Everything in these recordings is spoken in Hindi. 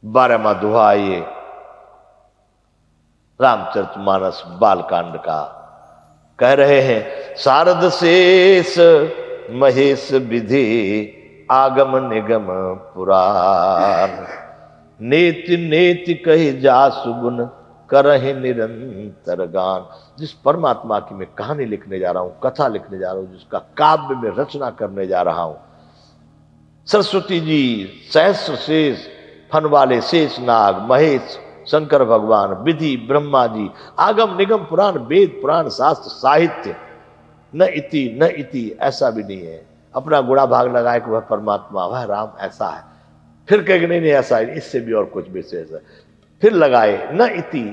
12वां दोहा ये रामचरितमानस बालकांड का कह रहे हैं। शारद शेष महेश विधि आगम निगम पुराण, नेति नेति कही जा सुगुन करहि निरंतर गान। जिस परमात्मा की मैं कहानी लिखने जा रहा हूं, कथा लिखने जा रहा हूं, जिसका काव्य में रचना करने जा रहा हूं, सरस्वती जी, सहस्र शेष फन वाले शेष नाग, महेश शंकर भगवान, विधि ब्रह्मा जी, आगम निगम पुराण, वेद पुराण शास्त्र साहित्य, न इति ऐसा भी नहीं है। अपना गुणा भाग लगाए कि वह परमात्मा, वह राम ऐसा है, फिर कहेंगे नहीं नहीं ऐसा है, इससे भी और कुछ विशेष है, फिर लगाए न इति,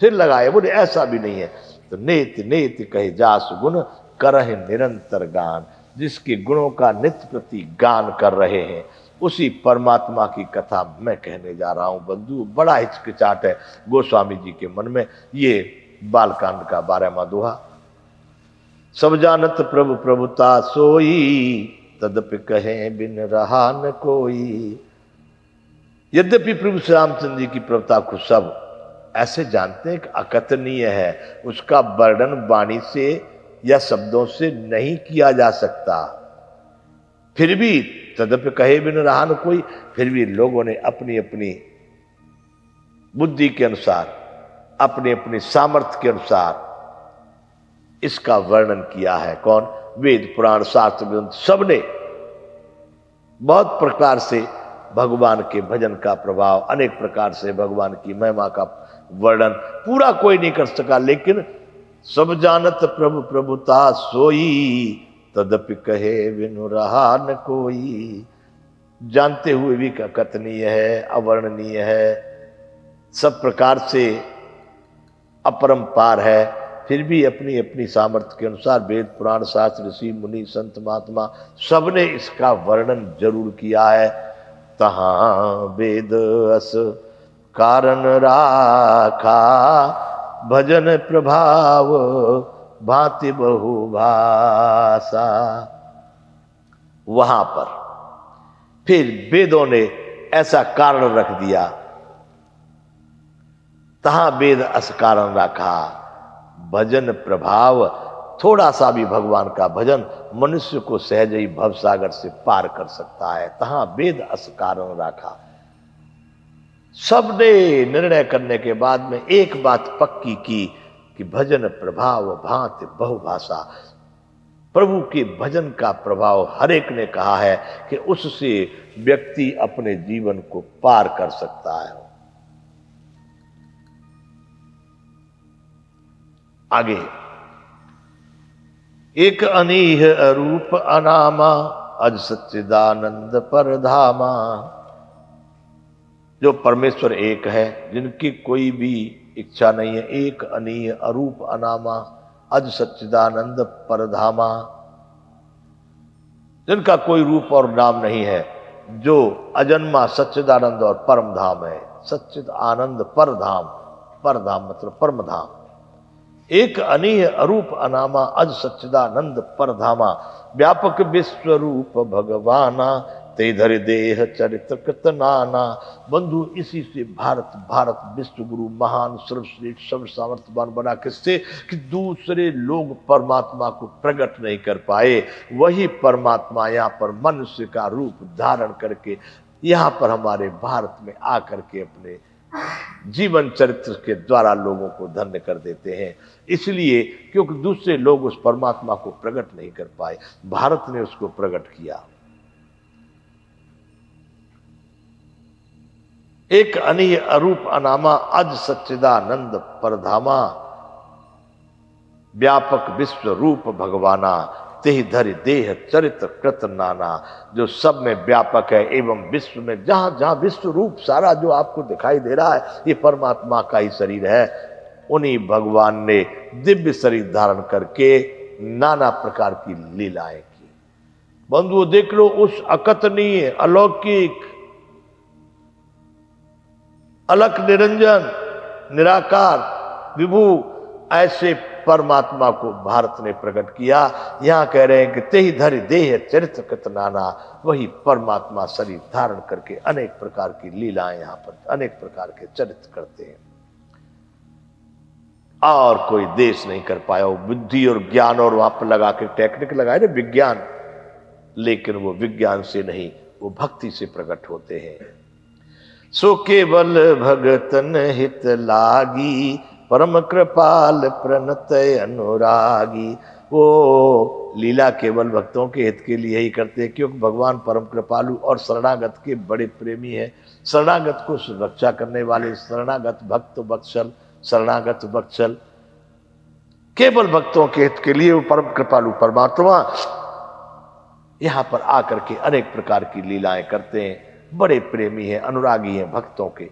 फिर लगाए, बोले ऐसा भी नहीं है। तो नेति नेति कहे जास गुण करहि निरंतर गान, जिसके गुणों का नित्य प्रति गान कर रहे हैं, उसी परमात्मा की कथा मैं कहने जा रहा हूं बंधु। बड़ा हिचकिचाट है गोस्वामी जी के मन में। ये बालकांड का 12वां दोहा। सब जानत प्रभु प्रभुता सोई, तदपि कहे बिन रहा न कोई। यद्यपि प्रभु श्री रामचंद्र जी की प्रभुता को सब ऐसे जानते हैं कि अकथनीय है, उसका वर्णन वाणी से या शब्दों से नहीं किया जा सकता, फिर भी तदपि कहे बिन रहा न कोई, फिर भी लोगों ने अपनी अपनी बुद्धि के अनुसार, अपनी अपनी सामर्थ्य के अनुसार इसका वर्णन किया है। कौन? वेद पुराण शास्त्र सबने बहुत प्रकार से भगवान के भजन का प्रभाव, अनेक प्रकार से भगवान की महिमा का वर्णन पूरा कोई नहीं कर सका, लेकिन सब जानत प्रभु प्रभुता सोई, तदपि कहे बिनु रहा न कोई। जानते हुए भी कथनीय है, अवर्णनीय है, सब प्रकार से अपरंपार है, फिर भी अपनी अपनी सामर्थ्य के अनुसार वेद पुराण शास्त्र ऋषि मुनि संत महात्मा सबने इसका वर्णन जरूर किया है। तहां वेद अस कारण राखा, भजन प्रभाव भांति बहुभाषा। वहां पर फिर वेदों ने ऐसा कारण रख दिया, तहां वेद अस कारण रखा, भजन प्रभाव, थोड़ा सा भी भगवान का भजन मनुष्य को सहज ही भवसागर से पार कर सकता है। तहां वेद अस कारण रखा। सबने निर्णय करने के बाद में एक बात पक्की की कि भजन प्रभाव भांति बहुभाषा, प्रभु के भजन का प्रभाव हर एक ने कहा है कि उससे व्यक्ति अपने जीवन को पार कर सकता है। आगे, एक अनीह अरूप अनामा, अज सच्चिदानंद परधामा। जो परमेश्वर एक है, जिनकी कोई भी इच्छा नहीं है, एक अनीह अरूप अनामा, अज सच्चिदानंद परधामा, जिनका कोई रूप और नाम नहीं है, जो अजन्मा सच्चिदानंद और परम धाम है। सच्चिद आनंद परधाम, परधाम मतलब परम धाम। एक अनीह अरूप अनामा, अज सच्चिदानंद परधामा, व्यापक विश्व रूप भगवाना, ते धरि देह चरित्र कृत नाना। बंधु, इसी से भारत भारत विश्व गुरु महान सर्वश्रेष्ठ सर्व सामर्थ्यवान बना, किससे? कि दूसरे लोग परमात्मा को प्रकट नहीं कर पाए, वही परमात्मा यहाँ पर मनुष्य का रूप धारण करके यहाँ पर हमारे भारत में आकर के अपने जीवन चरित्र के द्वारा लोगों को धन्य कर देते हैं। इसलिए क्योंकि दूसरे लोग उस परमात्मा को प्रकट नहीं कर पाए, भारत ने उसको प्रकट किया। एक अनीह अरूप अनामा, अज सच्चिदानंद परधामा, व्यापक विश्व रूप भगवाना, तेहि धरि देह चरित्र कृत नाना। जो सब में व्यापक है एवं विश्व में जहां जहां विश्व रूप सारा जो आपको दिखाई दे रहा है, ये परमात्मा का ही शरीर है। उन्हीं भगवान ने दिव्य शरीर धारण करके नाना प्रकार की लीलाएं की। बंधुओं, देख लो उस अकथनीय अलौकिक अलख निरंजन निराकार विभु ऐसे परमात्मा को भारत ने प्रकट किया। यहां कह रहे हैं कि तेहि धरि देह चरित्र कृत नाना, वही परमात्मा शरीर धारण करके अनेक प्रकार की लीलाएं यहां पर अनेक प्रकार के चरित्र करते हैं, और कोई देश नहीं कर पाया। वो बुद्धि और ज्ञान और वहां पर लगा के टेक्निक लगाए ना विज्ञान, लेकिन वो विज्ञान से नहीं, वो भक्ति से प्रकट होते हैं। सो केवल भगतन हित लागी, परम कृपाल प्रणत अनुरागी। वो लीला केवल भक्तों के हित के लिए ही करते हैं, क्योंकि भगवान परम कृपालु और शरणागत के बड़े प्रेमी हैं। शरणागत को रक्षा करने वाले शरणागत भक्त वत्सल, शरणागत वत्सल केवल भक्तों के हित के लिए वो परम कृपालु परमात्मा यहां पर आकर के अनेक प्रकार की लीलाएं करते हैं। बड़े प्रेमी हैं, अनुरागी हैं भक्तों के।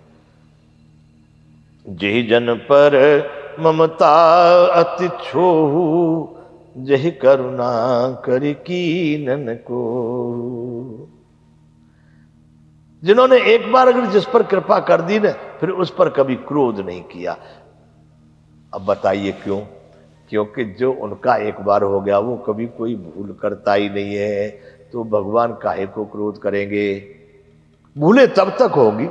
जेहि जन पर ममता अति छोहू, जहि करुणा करि कीनन को। जिन्होंने एक बार अगर जिस पर कृपा कर दी ना, फिर उस पर कभी क्रोध नहीं किया। अब बताइए क्यों? क्योंकि जो उनका एक बार हो गया वो कभी कोई भूल करता ही नहीं है, तो भगवान काहे को क्रोध करेंगे? भूले तब तक होगी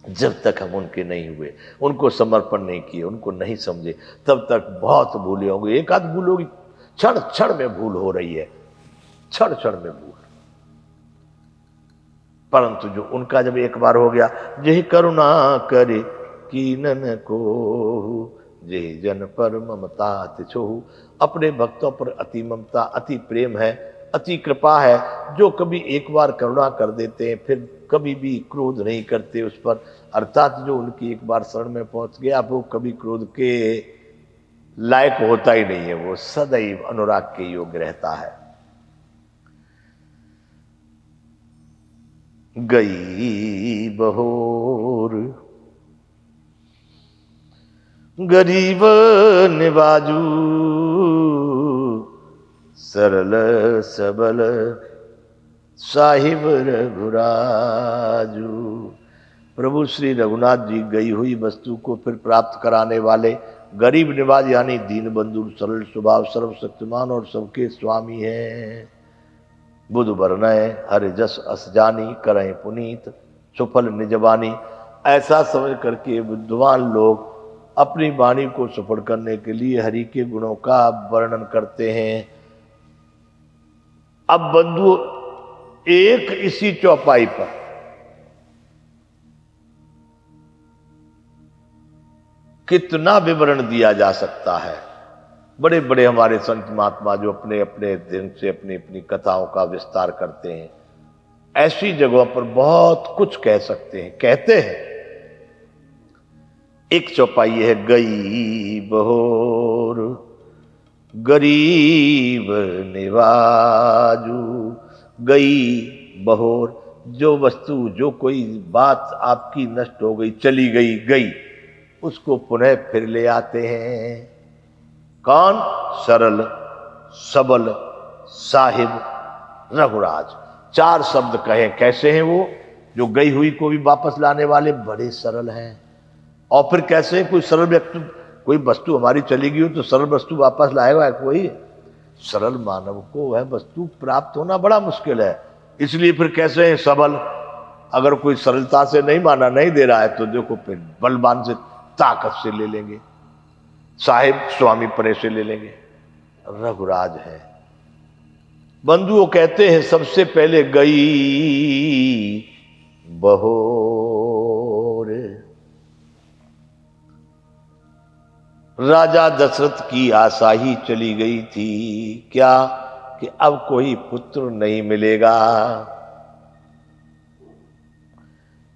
जब तक हम उनके नहीं हुए, उनको समर्पण नहीं किए, उनको नहीं समझे, तब तक बहुत भूले होंगे। एक आध भूल होगी, क्षण क्षण में भूल हो रही है, क्षण क्षण में भूल। परंतु जो उनका जब एक बार हो गया, यही करुणा करे कीनन को, जे जन पर ममता अति छोहू। अपने भक्तों पर अति ममता, अति प्रेम है, अति कृपा है, जो कभी एक बार करुणा कर देते हैं, फिर कभी भी क्रोध नहीं करते उस पर। अर्थात जो उनकी एक बार शरण में पहुंच गया, वो कभी क्रोध के लायक होता ही नहीं है, वो सदैव अनुराग के योग्य रहता है। गई बहोर गरीब निवाजू, सरल सबल साहिब रघुराजू। प्रभु श्री रघुनाथ जी गई हुई वस्तु को फिर प्राप्त कराने वाले गरीब निवाज यानी दीन बंधु, सरल स्वभाव, सर्वशक्तिमान और सबके स्वामी हैं। बुध वर्णय हरि जस अस जानी, करें पुनीत सुफल निजवानी। ऐसा समझ करके विद्वान लोग अपनी वाणी को सफल करने के लिए हरि के गुणों का वर्णन करते हैं। अब बंधु एक इसी चौपाई पर कितना विवरण दिया जा सकता है। बड़े बड़े हमारे संत महात्मा जो अपने अपने दिन से अपनी अपनी कथाओं का विस्तार करते हैं, ऐसी जगहों पर बहुत कुछ कह सकते हैं, कहते हैं। एक चौपाई है, गई बहोर गरीब निवाजू। गई बहोर, जो वस्तु, जो कोई बात आपकी नष्ट हो गई, चली गई, गई, उसको पुनः फिर ले आते हैं। कौन? सरल सबल साहिब रघुराज। चार शब्द कहे। कैसे हैं वो? जो गई हुई को भी वापस लाने वाले बड़े सरल हैं। और फिर कैसे? कोई सरल व्यक्ति, कोई वस्तु हमारी चली गई हो तो सरल वस्तु वापस लाएगा कोई? सरल मानव को वह वस्तु प्राप्त होना बड़ा मुश्किल है। इसलिए फिर कैसे हैं? सबल। अगर कोई सरलता से नहीं माना, नहीं दे रहा है, तो देखो फिर बलवान से, ताकत से ले लेंगे। साहिब स्वामी परे से ले लेंगे। रघुराज है। बंधुओं कहते हैं सबसे पहले गई बहोर। राजा दशरथ की आशा ही चली गई थी। क्या? कि अब कोई पुत्र नहीं मिलेगा।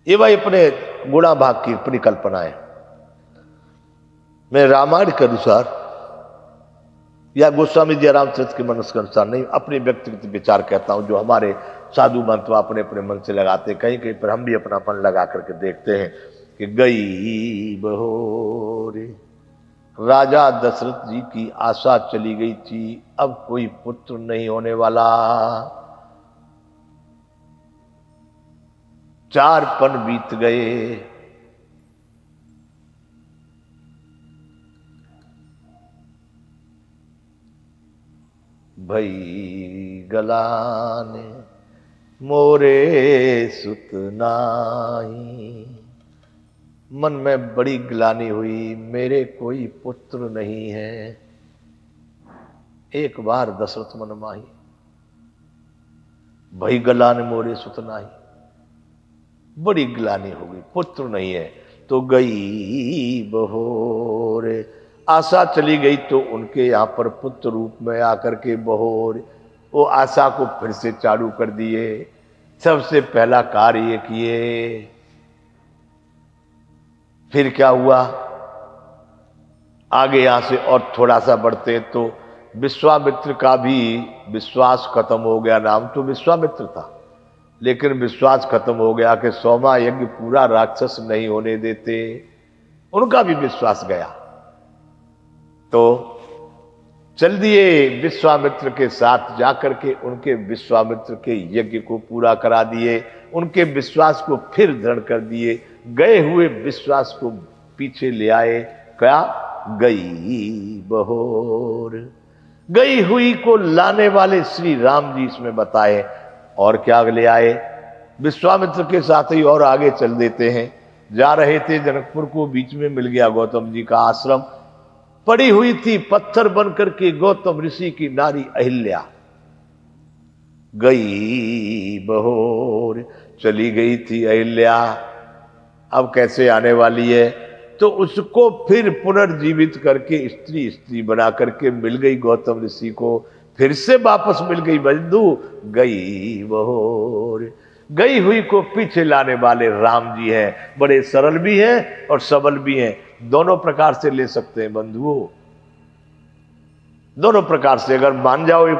ये भाई अपने गुणा भाग की अपनी कल्पना है। मैं रामायण के अनुसार या गोस्वामी जी रामचरित के मनुष्य के अनुसार नहीं, अपने व्यक्तिगत विचार कहता हूं, जो हमारे साधु मंत्र अपने अपने मन से लगाते। कहीं कहीं पर हम भी अपना मन लगा करके देखते हैं कि गई बहोरे, राजा दशरथ जी की आशा चली गई थी, अब कोई पुत्र नहीं होने वाला। 4 पन बीत गए। भई गलाने मोरे सुत नाही। मन में बड़ी ग्लानि हुई, मेरे कोई पुत्र नहीं है। एक बार दशरथ मन माही, भई गलाने मोरे सुत नाही, बड़ी ग्लानि हो गई, पुत्र नहीं है। तो गई बहोर, आशा चली गई तो उनके यहां पर पुत्र रूप में आकर के बहोर वो आशा को फिर से चालू कर दिए। सबसे पहला कार्य ये किए। फिर क्या हुआ, आगे यहां से और थोड़ा सा बढ़ते तो विश्वामित्र का भी विश्वास खत्म हो गया। नाम तो विश्वामित्र था, लेकिन विश्वास खत्म हो गया कि 100वां यज्ञ पूरा राक्षस नहीं होने देते, उनका भी विश्वास गया। तो चल दिए विश्वामित्र के साथ जाकर के उनके विश्वामित्र के यज्ञ को पूरा करा दिए, उनके विश्वास को फिर दृढ़ कर दिए, गए हुए विश्वास को पीछे ले आए। क्या, गई बहोर, गई हुई को लाने वाले श्री राम जी इसमें बताए। और क्या ले आए, विश्वामित्र के साथ ही और आगे चल देते हैं। जा रहे थे जनकपुर को, बीच में मिल गया गौतम जी का आश्रम। पड़ी हुई थी पत्थर बनकर के गौतम ऋषि की नारी अहिल्या। गई बहोर, चली गई थी अहिल्या, अब कैसे आने वाली है। तो उसको फिर पुनर्जीवित करके स्त्री स्त्री बना करके मिल गई गौतम ऋषि को, फिर से वापस मिल गई बंधु। गई बहोर, गई हुई को पीछे लाने वाले राम जी हैं। बड़े सरल भी हैं और सबल भी हैं, दोनों प्रकार से ले सकते हैं बंधुओं, दोनों प्रकार से। अगर मान जाओ ये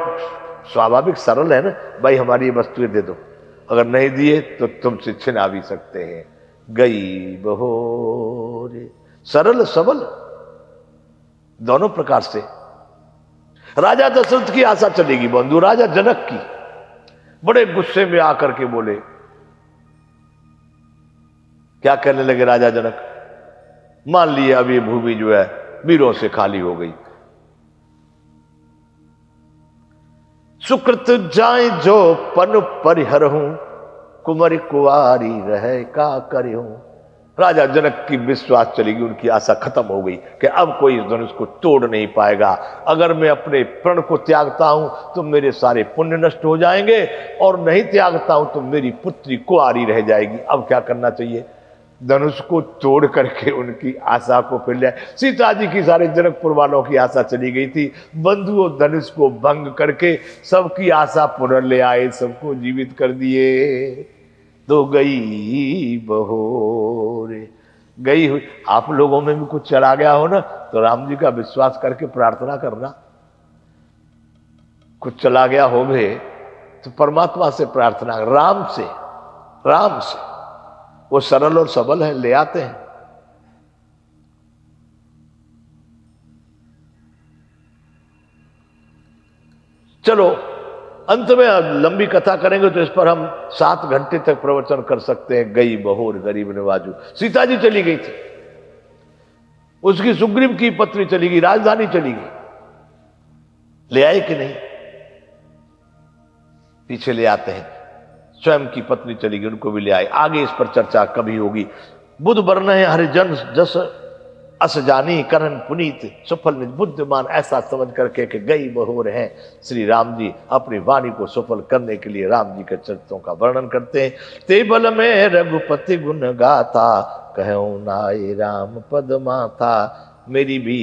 स्वाभाविक सरल है ना, भाई हमारी ये वस्तुएं दे दो, अगर नहीं दिए तो तुमसे छिना भी सकते हैं। गई बहोर, सरल सबल दोनों प्रकार से। राजा दशरथ की आशा चलेगी बंधु, राजा जनक की। बड़े गुस्से में आकर के बोले, क्या कहने लगे राजा जनक, मान लिए अब ये भूमि जो है वीरों से खाली हो गई। सुकृत जाए जो पन परिहर हूं, कुंवर कुआरी रहे का करे हूं। राजा जनक की विश्वास चलेगी, उनकी आशा खत्म हो गई कि अब कोई इस धनुष को तोड़ नहीं पाएगा। अगर मैं अपने प्रण को त्यागता हूं तो मेरे सारे पुण्य नष्ट हो जाएंगे, और नहीं त्यागता हूं तो मेरी पुत्री कुंवारी रह जाएगी। अब क्या करना चाहिए, धनुष को तोड़ करके उनकी आशा को फिर ले। सीता जी की सारे जनकपुर वालों की आशा चली गई थी, बंधुओं धनुष को भंग करके सबकी आशा पुनः ले आए, सबको जीवित कर दिए। तो गई बहोर, गई हुई। आप लोगों में भी कुछ चला गया हो ना, तो राम जी का विश्वास करके प्रार्थना करना। कुछ चला गया हो भी तो परमात्मा से प्रार्थना, राम से, राम से। वो सरल और सबल है, ले आते हैं। चलो अंत में लंबी कथा करेंगे तो इस पर हम 7 घंटे तक प्रवचन कर सकते हैं। गई बहोर गरीब नवाजू, सीता जी चली गई थी, उसकी सुग्रीव की पत्नी चली गई, राजधानी चली गई, ले आए कि नहीं, पीछे ले आते हैं। स्वयं की पत्नी चली गई, उनको भी ले आए। आगे इस पर चर्चा कभी होगी। बुध वर्ण है हरिजन जस अस जानी, करण पुनीत सफल निज बुद्धिमान, ऐसा समझ करके कि गई बहोर है। श्री राम जी अपनी वाणी को सफल करने के लिए राम जी के चरित्रों का वर्णन करते हैं। ते बल में रघुपति गुण गाथा, कहूं नाय राम पद माथा। मेरी भी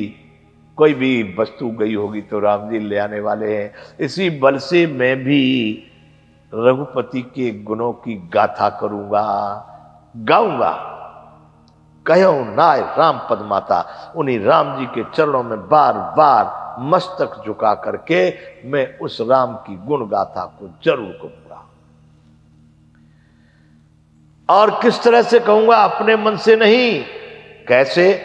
कोई भी वस्तु गई होगी तो राम जी ले आने वाले हैं। इसी बल से मैं भी रघुपति के गुणों की गाथा करूंगा, गाऊंगा। कहो नाय राम पद माता, उन्हीं राम जी के चरणों में बार बार मस्तक झुका करके मैं उस राम की गुण गाथा को जरूर कहूंगा। और किस तरह से कहूंगा, अपने मन से नहीं। कैसे,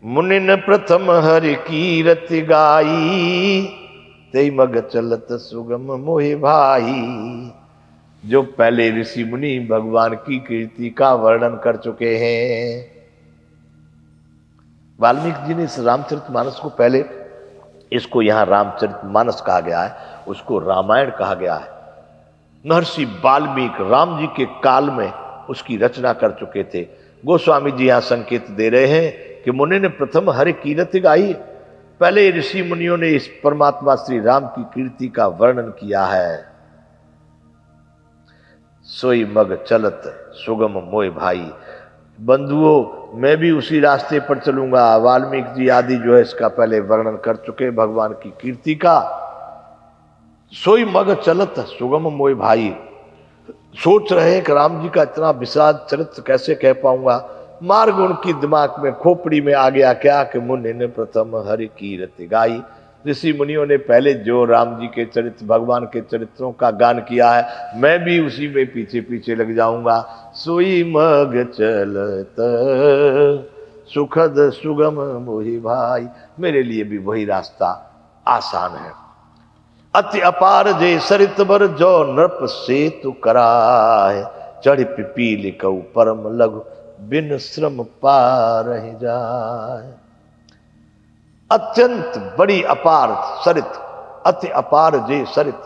मुनिन प्रथम हरि कीरत गाई, ते मग चलत सुगम मोहि भाई। जो पहले ऋषि मुनि भगवान की कीर्ति का वर्णन कर चुके हैं। वाल्मीकि जी ने इस रामचरितमानस को पहले इसको यहाँ रामचरितमानस कहा गया है, उसको रामायण कहा गया है। महर्षि वाल्मीकि राम जी के काल में उसकी रचना कर चुके थे। गोस्वामी जी यहाँ संकेत दे रहे हैं कि मुनि ने प्रथम हरि कीर्ति गाई। पहले ऋषि मुनियों ने इस परमात्मा श्री राम की कीर्ति का वर्णन किया है। सोई मग चलत सुगम मोय भाई। बंधुओं, मैं भी उसी रास्ते पर चलूंगा। वाल्मीकि जी आदि जो है इसका पहले वर्णन कर चुके भगवान की कीर्ति का। सोई मग चलत सुगम मोय भाई। सोच रहे हैं कि राम जी का इतना विशाल चरित्र कैसे कह पाऊंगा। मार्ग उनकी दिमाग में खोपड़ी में आ गया क्या कि मुनि ने प्रथम हरि कीर्ति गाई। ऋषि मुनियों ने पहले जो राम जी के चरित्र, भगवान के चरित्रों का गान किया है, मैं भी उसी में पीछे पीछे लग जाऊंगा। सोई मग चलत सुखद सुगम मोहि भाई। मेरे लिए भी वही रास्ता आसान है। अति अपार जे सरित बर जो नृप सेतु कराय। चढ़ पिपील कऊ परम लघु बिन श्रम पार जाए। अत्यंत बड़ी अपार सरित, अति अपार जे सरित,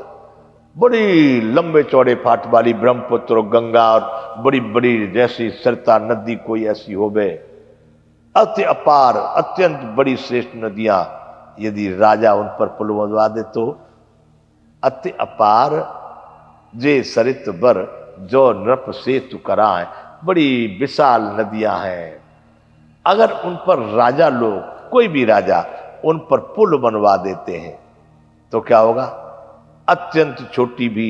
बड़ी लंबे चौड़े फाट वाली ब्रह्मपुत्र और गंगा और बड़ी बड़ी जैसी सरता नदी कोई ऐसी हो गए। अति अपार अत्यंत बड़ी श्रेष्ठ नदियां यदि राजा उन पर पुल बनवा दे तो अति अपार जे सरित बर जो नृप सेतु कराए। बड़ी विशाल नदियां हैं, अगर उन पर राजा लोग, कोई भी राजा उन पर पुल बनवा देते हैं तो क्या होगा। अत्यंत छोटी भी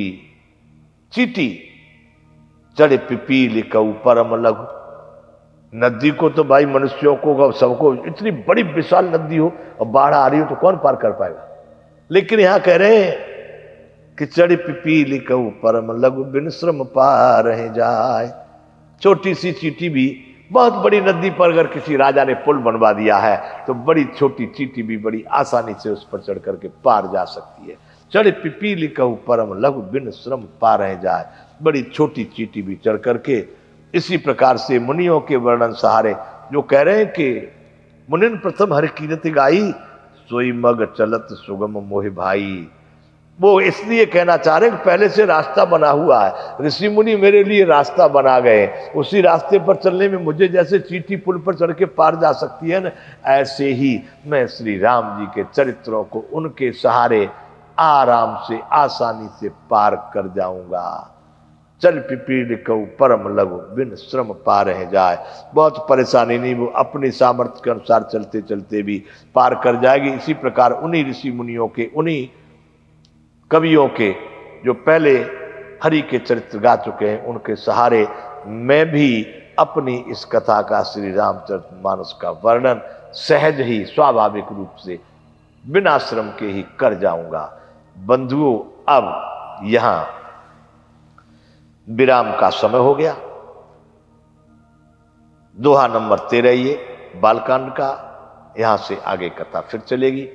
चीटी चढ़े पिपील कऊ परम लघु। नदी को तो भाई मनुष्यों को सबको, इतनी बड़ी विशाल नदी हो और बाढ़ आ रही हो तो कौन पार कर पाएगा। लेकिन यहां कह रहे हैं कि चढ़ पिपील कऊ परम लघु बिन श्रम पार जाए। छोटी सी चीटी भी, बहुत बड़ी नदी पर अगर किसी राजा ने पुल बनवा दिया है तो बड़ी छोटी चीटी भी बड़ी आसानी से उस पर चढ़ करके पार जा सकती है। चढ़ पिपील कहू परम लघु बिन श्रम पार जाए। बड़ी छोटी चीटी भी चढ़ करके, इसी प्रकार से मुनियों के वर्णन सहारे जो कह रहे हैं कि मुनिन प्रथम हरि कीर्ति गाई। सोई मग चलत सुगम मोहि भाई। वो इसलिए कहना चाह रहे हैं कि पहले से रास्ता बना हुआ है, ऋषि मुनि मेरे लिए रास्ता बना गए। उसी रास्ते पर चलने में मुझे जैसे चीटी पुल पर चढ़ के पार जा सकती है ना, ऐसे ही मैं श्री राम जी के चरित्रों को उनके सहारे आराम से आसानी से पार कर जाऊंगा। चल पिपील कऊ परम लघु बिन श्रम पार जाए। बहुत परेशानी नहीं, वो अपनी सामर्थ्य के अनुसार चलते चलते भी पार कर जाएगी। इसी प्रकार उन्हीं ऋषि मुनियों के, उन्हीं कवियों के जो पहले हरि के चरित्र गा चुके हैं, उनके सहारे मैं भी अपनी इस कथा का, श्री रामचरितमानस का वर्णन सहज ही स्वाभाविक रूप से बिना श्रम के ही कर जाऊंगा। बंधुओं, अब यहां विराम का समय हो गया। दोहा नंबर 13 ये बालकांड का, यहां से आगे कथा फिर चलेगी।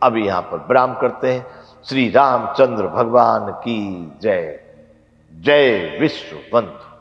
अभी यहां पर विराम करते हैं। श्री रामचंद्र भगवान की जय। जय विश्व बंधु।